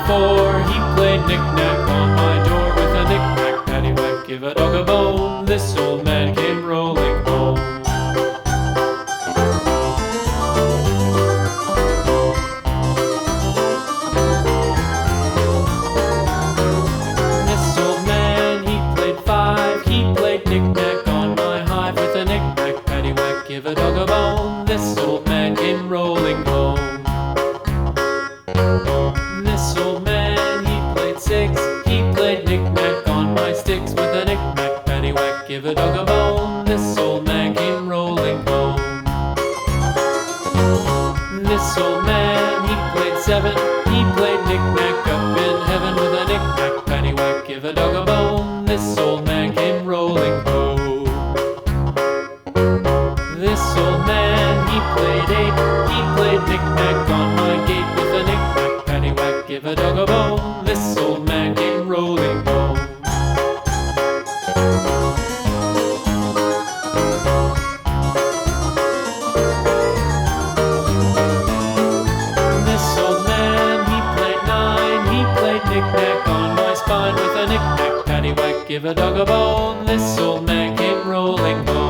4, he played knick-knack on my door with a knick-knack, paddywhack, give a dog a bone. This old man came rolling home. This old man, he played 5, he played knick-knack on my hive with a knick-knack, paddywhack, give a dog a bone. This old man came rolling home. This old man, he played 6, he played knick-knack on my sticks with a knick-knack, paddywhack, give a dog a bone. This old man came rolling home. This old man, he played 7, he played knick-knack up in heaven with a knick-knack, paddywhack, give a dog a bone. This old man came rolling home. This old man, he played 8, he played knick-knack on my gate with a knick-knack, paddywhack, give a dog a bone. This old man came rolling home. This old man, he played 9, he played knick-knack on my spine with a knick-knack, paddywhack, give a dog a bone. This old man came rolling home.